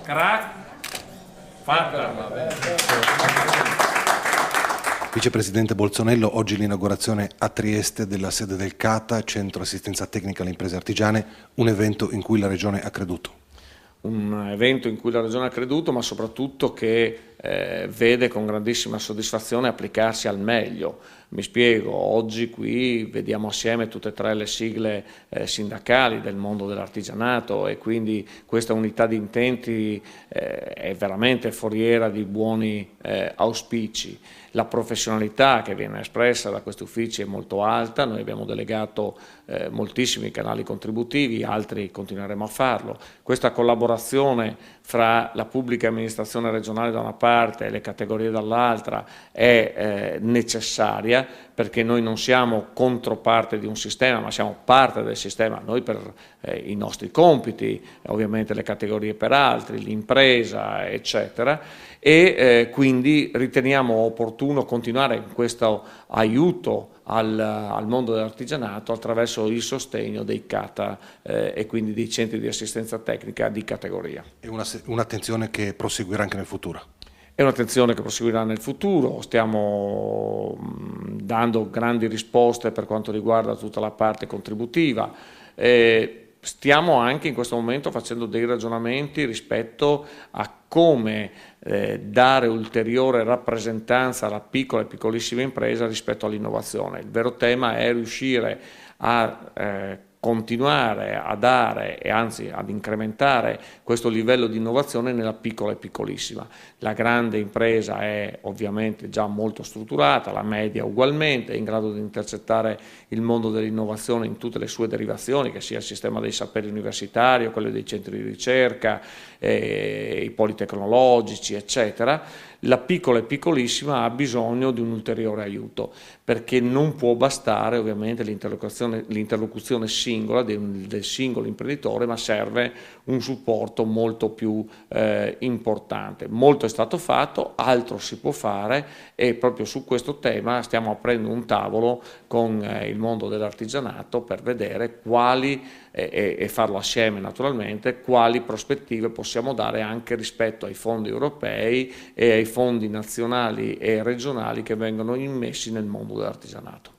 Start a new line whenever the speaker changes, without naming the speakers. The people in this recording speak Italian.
Crack, fatta.
Vicepresidente Bolzonello, oggi l'inaugurazione a Trieste della sede del CATA, Centro Assistenza Tecnica alle Imprese Artigiane, un evento in cui la Regione ha creduto.
Un evento in cui la Regione ha creduto, ma soprattutto che vede con grandissima soddisfazione applicarsi al meglio. Mi spiego, oggi qui vediamo assieme tutte e tre le sigle sindacali del mondo dell'artigianato e quindi questa unità di intenti è veramente foriera di buoni auspici. La professionalità che viene espressa da questi uffici è molto alta, noi abbiamo delegato moltissimi canali contributivi, altri continueremo a farlo. Questa collaborazione fra la pubblica amministrazione regionale da una parte e le categorie dall'altra è necessaria, perché noi non siamo controparte di un sistema, ma siamo parte del sistema, noi per i nostri compiti, ovviamente le categorie per altri, l'impresa, eccetera, e quindi riteniamo opportuno continuare in questo aiuto al mondo dell'artigianato attraverso il sostegno dei CATA e quindi dei centri di assistenza tecnica di categoria.
È un'attenzione che proseguirà anche nel futuro.
È un'attenzione che proseguirà nel futuro, stiamo dando grandi risposte per quanto riguarda tutta la parte contributiva. Stiamo anche in questo momento facendo dei ragionamenti rispetto a come dare ulteriore rappresentanza alla piccola e piccolissima impresa rispetto all'innovazione. Il vero tema è riuscire a continuare a dare e anzi ad incrementare questo livello di innovazione nella piccola e piccolissima. La grande impresa è ovviamente già molto strutturata, la media ugualmente, è in grado di intercettare il mondo dell'innovazione in tutte le sue derivazioni, che sia il sistema dei saperi universitari, quello dei centri di ricerca, i poli tecnologici, eccetera. La piccola e piccolissima ha bisogno di un ulteriore aiuto, perché non può bastare ovviamente l'interlocuzione singola del singolo imprenditore, ma serve un supporto molto più importante. Molto è stato fatto, altro si può fare e proprio su questo tema stiamo aprendo un tavolo con il mondo dell'artigianato per vedere quali e farlo assieme naturalmente, quali prospettive possiamo dare anche rispetto ai fondi europei e ai fondi nazionali e regionali che vengono immessi nel mondo dell'artigianato.